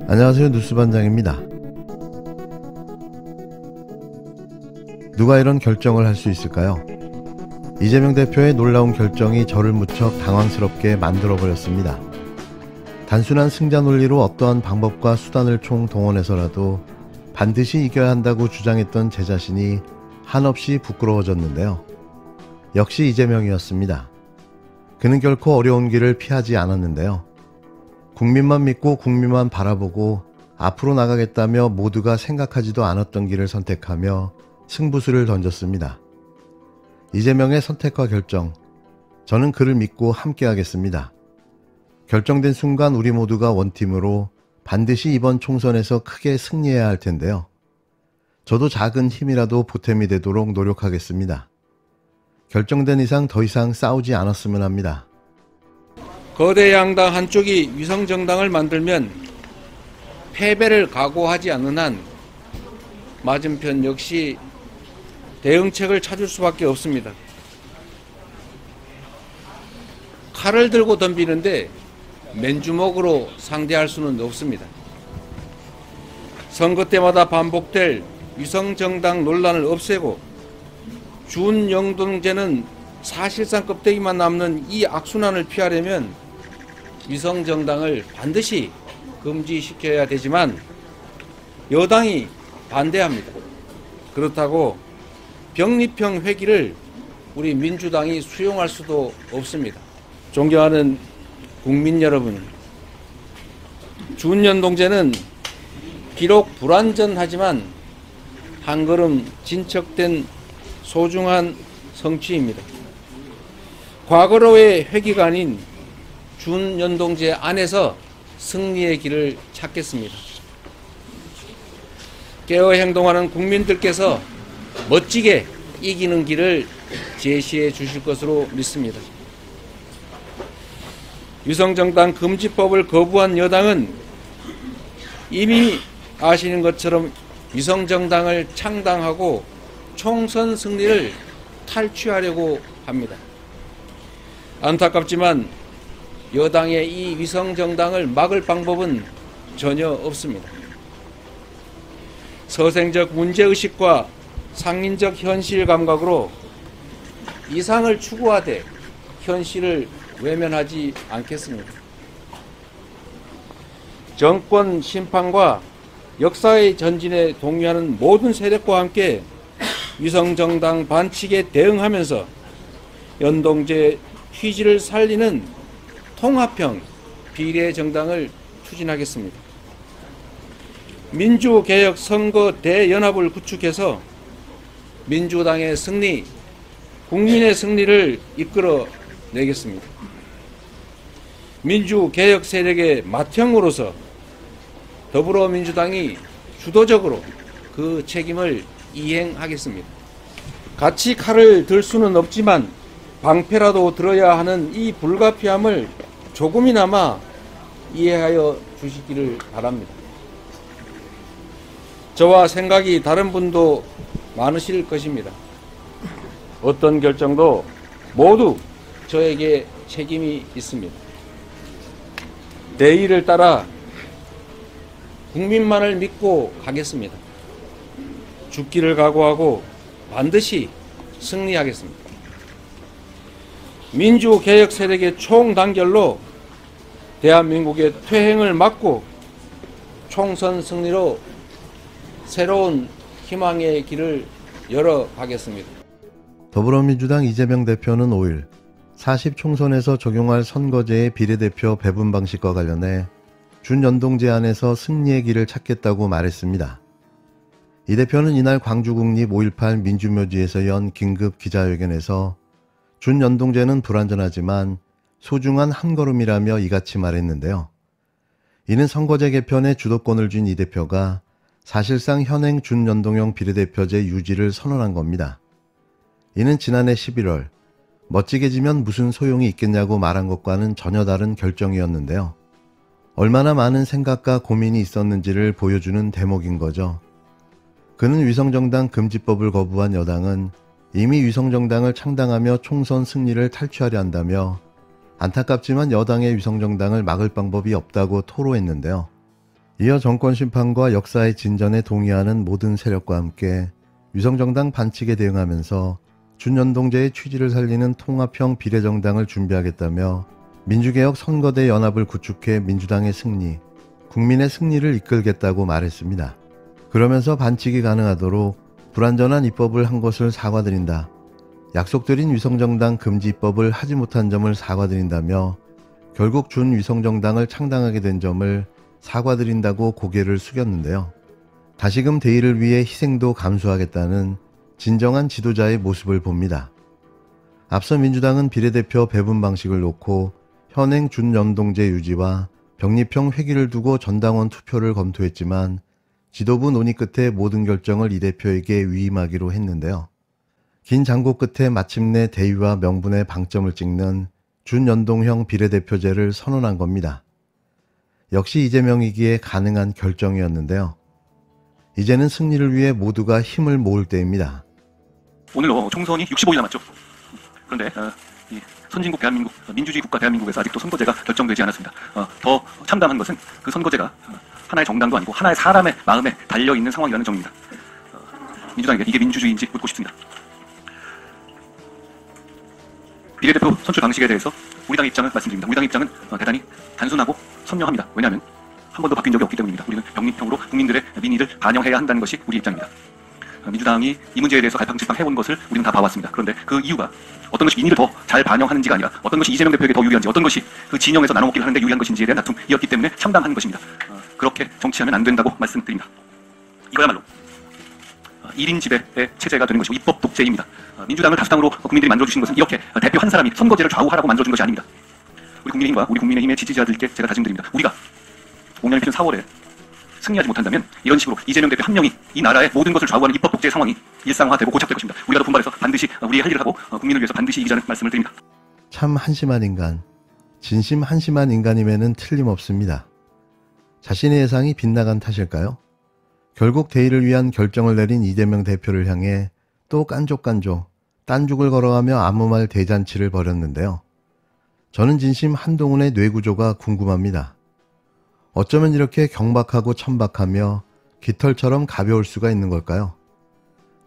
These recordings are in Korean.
안녕하세요, 뉴스반장입니다. 누가 이런 결정을 할 수 있을까요? 이재명 대표의 놀라운 결정이 저를 무척 당황스럽게 만들어버렸습니다. 단순한 승자 논리로 어떠한 방법과 수단을 총동원해서라도 반드시 이겨야 한다고 주장했던 제 자신이 한없이 부끄러워졌는데요. 역시 이재명이었습니다. 그는 결코 어려운 길을 피하지 않았는데요. 국민만 믿고 국민만 바라보고 앞으로 나가겠다며 모두가 생각하지도 않았던 길을 선택하며 승부수를 던졌습니다. 이재명의 선택과 결정, 저는 그를 믿고 함께하겠습니다. 결정된 순간 우리 모두가 원팀으로 반드시 이번 총선에서 크게 승리해야 할 텐데요. 저도 작은 힘이라도 보탬이 되도록 노력하겠습니다. 결정된 이상 더 이상 싸우지 않았으면 합니다. 거대 양당 한쪽이 위성정당을 만들면 패배를 각오하지 않는 한 맞은편 역시 대응책을 찾을 수밖에 없습니다. 칼을 들고 덤비는데 맨주먹으로 상대할 수는 없습니다. 선거 때마다 반복될 위성정당 논란을 없애고 준영동제는 사실상 껍데기만 남는 이 악순환을 피하려면 위성정당을 반드시 금지시켜야 되지만 여당이 반대합니다. 그렇다고 병립형 회기를 우리 민주당이 수용할 수도 없습니다. 존경하는 국민 여러분, 준연동제는 비록 불완전하지만 한 걸음 진척된 소중한 성취입니다. 과거로의 회기가 아닌 준연동제 안에서 승리의 길을 찾겠습니다. 깨어 행동하는 국민들께서 멋지게 이기는 길을 제시해 주실 것으로 믿습니다. 위성정당 금지법을 거부한 여당은 이미 아시는 것처럼 위성정당을 창당하고 총선 승리를 탈취하려고 합니다. 안타깝지만 여당의 이 위성정당을 막을 방법은 전혀 없습니다. 서생적 문제의식과 상인적 현실 감각으로 이상을 추구하되 현실을 외면하지 않겠습니다. 정권 심판과 역사의 전진에 동의하는 모든 세력과 함께 위성정당 반칙에 대응하면서 연동제 취지를 살리는 통합형 비례정당을 추진하겠습니다. 민주개혁 선거 대연합을 구축해서 민주당의 승리, 국민의 승리를 이끌어 내겠습니다. 민주개혁 세력의 맏형으로서 더불어민주당이 주도적으로 그 책임을 이행하겠습니다. 같이 칼을 들 수는 없지만 방패라도 들어야 하는 이 불가피함을 조금이나마 이해하여 주시기를 바랍니다. 저와 생각이 다른 분도 많으실 것입니다. 어떤 결정도 모두 저에게 책임이 있습니다. 내일을 따라 국민만을 믿고 가겠습니다. 죽기를 각오하고 반드시 승리하겠습니다. 민주개혁 세력의 총단결로 대한민국의 퇴행을 막고 총선 승리로 새로운 희망의 길을 열어가겠습니다. 더불어민주당 이재명 대표는 5일 40 총선에서 적용할 선거제의 비례대표 배분 방식과 관련해 준연동제 안에서 승리의 길을 찾겠다고 말했습니다. 이 대표는 이날 광주국립 5.18 민주묘지에서 연 긴급 기자회견에서 준연동제는 불완전하지만 소중한 한 걸음이라며 이같이 말했는데요. 이는 선거제 개편에 주도권을 쥔 이 대표가 사실상 현행 준연동형 비례대표제 유지를 선언한 겁니다. 이는 지난해 11월 멋지게 지면 무슨 소용이 있겠냐고 말한 것과는 전혀 다른 결정이었는데요. 얼마나 많은 생각과 고민이 있었는지를 보여주는 대목인 거죠. 그는 위성정당 금지법을 거부한 여당은 이미 위성정당을 창당하며 총선 승리를 탈취하려 한다며 안타깝지만 여당의 위성정당을 막을 방법이 없다고 토로했는데요. 이어 정권 심판과 역사의 진전에 동의하는 모든 세력과 함께 위성정당 반칙에 대응하면서 준연동제의 취지를 살리는 통합형 비례정당을 준비하겠다며 민주개혁 선거대 연합을 구축해 민주당의 승리, 국민의 승리를 이끌겠다고 말했습니다. 그러면서 반칙이 가능하도록 불완전한 입법을 한 것을 사과드린다. 약속드린 위성정당 금지 입법을 하지 못한 점을 사과드린다며 결국 준위성정당을 창당하게 된 점을 사과드린다고 고개를 숙였는데요. 다시금 대의를 위해 희생도 감수하겠다는 진정한 지도자의 모습을 봅니다. 앞서 민주당은 비례대표 배분 방식을 놓고 현행 준연동제 유지와 병립형 회기를 두고 전당원 투표를 검토했지만 지도부 논의 끝에 모든 결정을 이 대표에게 위임하기로 했는데요. 긴 장고 끝에 마침내 대의와 명분의 방점을 찍는 준연동형 비례대표제를 선언한 겁니다. 역시 이재명이기에 가능한 결정이었는데요. 이제는 승리를 위해 모두가 힘을 모을 때입니다. 오늘 총선이 65일 남았죠. 그런데 이 선진국 대한민국, 민주주의 국가 대한민국에서 아직도 선거제가 결정되지 않았습니다. 더 참담한 것은 그 선거제가 하나의 정당도 아니고 하나의 사람의 마음에 달려있는 상황이라는 점입니다. 민주당에게 이게 민주주의인지 묻고 싶습니다. 비례대표 선출 방식에 대해서 우리 당의 입장을 말씀드립니다. 우리 당의 입장은 대단히 단순하고 선명합니다. 왜냐하면 한 번도 바뀐 적이 없기 때문입니다. 우리는 병립형으로 국민들의 민의를 반영해야 한다는 것이 우리 입장입니다. 민주당이 이 문제에 대해서 갈팡질팡 해온 것을 우리는 다 봐왔습니다. 그런데 그 이유가 어떤 것이 민의를 더 잘 반영하는지가 아니라 어떤 것이 이재명 대표에게 더 유리한지, 어떤 것이 그 진영에서 나눠먹기를 하는데 유리한 것인지에 대한 다툼이었기 때문에 참담한 것입니다. 그렇게 정치하면 안 된다고 말씀드립니다. 이거야말로 1인 지배의 체제가 되는 것이고 입법 독재입니다. 민주당을 다수당으로 국민들이 만들어주신 것은 이렇게 대표 한 사람이 선거제를 좌우하라고 만들어준 것이 아닙니다. 우리 국민의힘과 우리 국민의힘의 지지자들께 제가 다짐드립니다. 우리가 공약을 피는 4월에 승리하지 못한다면 이런 식으로 이재명 대표 한 명이 이 나라의 모든 것을 좌우하는 입법 독재 상황이 일상화되고 고착될 것입니다. 우리가 더 분발해서 반드시 우리의 할 일을 하고 국민을 위해서 반드시 이기자는 말씀을 드립니다. 참 한심한 인간, 진심 한심한 인간임에는 틀림없습니다. 자신의 예상이 빗나간 탓일까요? 결국 대의를 위한 결정을 내린 이재명 대표를 향해 또 깐족깐족 딴죽을 걸어가며 아무 말 대잔치를 벌였는데요. 저는 진심 한동훈의 뇌구조가 궁금합니다. 어쩌면 이렇게 경박하고 천박하며 깃털처럼 가벼울 수가 있는 걸까요?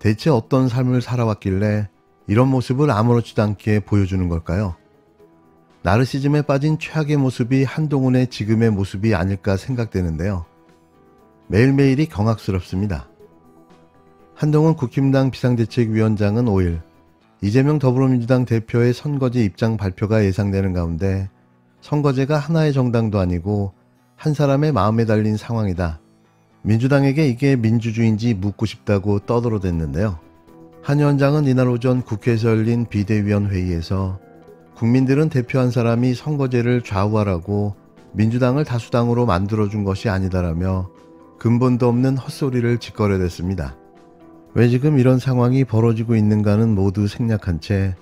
대체 어떤 삶을 살아왔길래 이런 모습을 아무렇지도 않게 보여주는 걸까요? 나르시즘에 빠진 최악의 모습이 한동훈의 지금의 모습이 아닐까 생각되는데요. 매일매일이 경악스럽습니다. 한동훈 국힘당 비상대책위원장은 5일 이재명 더불어민주당 대표의 선거제 입장 발표가 예상되는 가운데 선거제가 하나의 정당도 아니고 한 사람의 마음에 달린 상황이다. 민주당에게 이게 민주주의인지 묻고 싶다고 떠들어댔는데요. 한 위원장은 이날 오전 국회에서 열린 비대위원 회의에서 국민들은 대표 한 사람이 선거제를 좌우하라고 민주당을 다수당으로 만들어준 것이 아니다라며 근본도 없는 헛소리를 짓거려댔습니다. 왜 지금 이런 상황이 벌어지고 있는가는 모두 생략한 채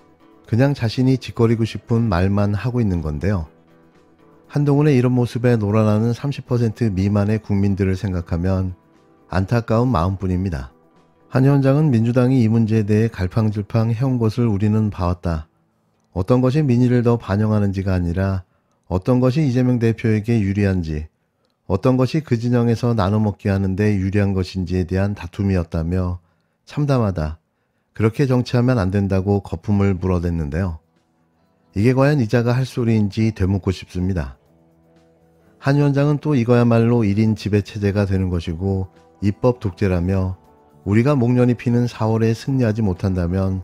그냥 자신이 짓거리고 싶은 말만 하고 있는 건데요. 한동훈의 이런 모습에 놀아나는 30% 미만의 국민들을 생각하면 안타까운 마음뿐입니다. 한 위원장은 민주당이 이 문제에 대해 갈팡질팡 해온 것을 우리는 봐왔다. 어떤 것이 민의를 더 반영하는지가 아니라 어떤 것이 이재명 대표에게 유리한지, 어떤 것이 그 진영에서 나눠먹게 하는데 유리한 것인지에 대한 다툼이었다며 참담하다. 그렇게 정치하면 안 된다고 거품을 물어댔는데요. 이게 과연 이자가 할 소리인지 되묻고 싶습니다. 한 위원장은 또 이거야말로 1인 지배체제가 되는 것이고 입법 독재라며 우리가 목련이 피는 4월에 승리하지 못한다면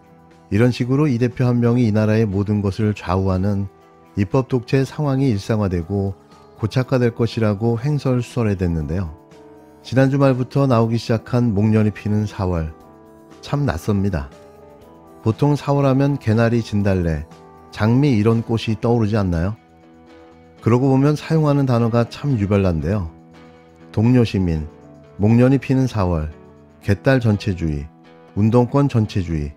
이런 식으로 이 대표 한 명이 이 나라의 모든 것을 좌우하는 입법 독재 상황이 일상화되고 고착화될 것이라고 횡설수설해댔는데요. 지난 주말부터 나오기 시작한 목련이 피는 4월. 참 낯섭니다. 보통 4월 하면 개나리, 진달래, 장미 이런 꽃이 떠오르지 않나요? 그러고 보면 사용하는 단어가 참 유별난데요. 동료시민, 목련이 피는 4월, 개딸 전체주의, 운동권 전체주의.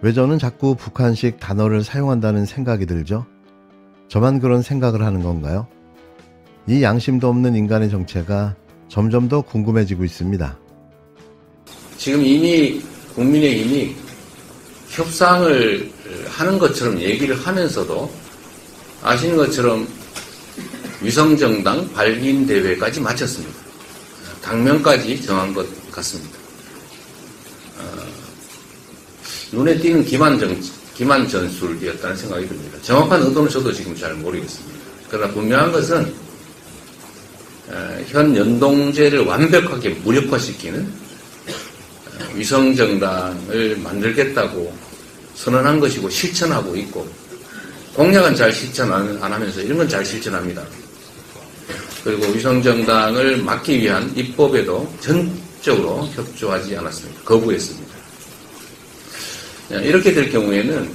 왜 저는 자꾸 북한식 단어를 사용한다는 생각이 들죠? 저만 그런 생각을 하는 건가요? 이 양심도 없는 인간의 정체가 점점 더 궁금해지고 있습니다. 지금 이미 국민의힘이 협상을 하는 것처럼 얘기를 하면서도 아시는 것처럼 위성정당 발기인대회까지 마쳤습니다. 당명까지 정한 것 같습니다. 눈에 띄는 기만 전술이었다는 생각이 듭니다. 정확한 의도는 저도 지금 잘 모르겠습니다. 그러나 분명한 것은 현 연동제를 완벽하게 무력화시키는 위성정당을 만들겠다고 선언한 것이고 실천하고 있고, 공약은 잘 실천 안 하면서 이런 건 잘 실천합니다. 그리고 위성정당을 막기 위한 입법에도 전적으로 협조하지 않았습니다. 거부했습니다. 이렇게 될 경우에는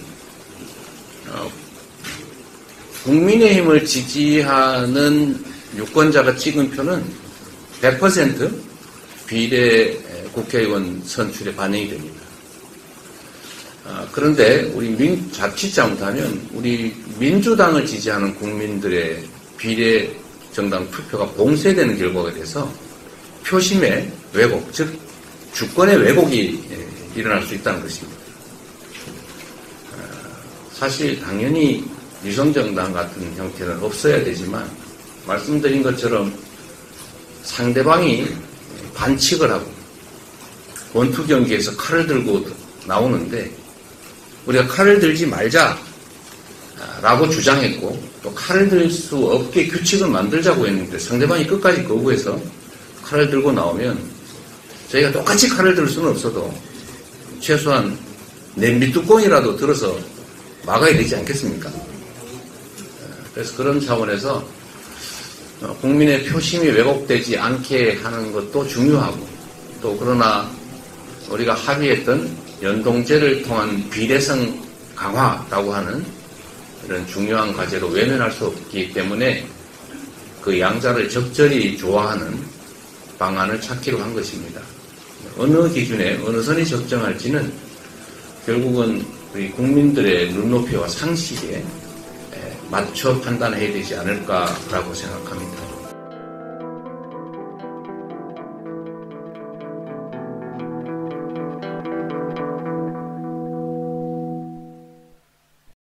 국민의힘을 지지하는 유권자가 찍은 표는 100% 비례 국회의원 선출에 반영이 됩니다. 그런데 우리 자칫 잘못하면 우리 민주당을 지지하는 국민들의 비례 정당 투표가 봉쇄되는 결과가 돼서 표심의 왜곡, 즉 주권의 왜곡이 일어날 수 있다는 것입니다. 사실 당연히 위성정당 같은 형태는 없어야 되지만, 말씀드린 것처럼 상대방이 반칙을 하고 원투 경기에서 칼을 들고 나오는데 우리가 칼을 들지 말자라고 주장했고, 또 칼을 들 수 없게 규칙을 만들자고 했는데 상대방이 끝까지 거부해서 칼을 들고 나오면 저희가 똑같이 칼을 들 수는 없어도 최소한 냄비 뚜껑이라도 들어서 막아야 되지 않겠습니까? 그래서 그런 차원에서 국민의 표심이 왜곡되지 않게 하는 것도 중요하고, 또 그러나 우리가 합의했던 연동제를 통한 비례성 강화라고 하는 이런 중요한 과제로 외면할 수 없기 때문에 그 양자를 적절히 조화하는 방안을 찾기로 한 것입니다. 어느 기준에 어느 선이 적정할지는 결국은 우리 국민들의 눈높이와 상식에 맞춰 판단해야 되지 않을까라고 생각합니다.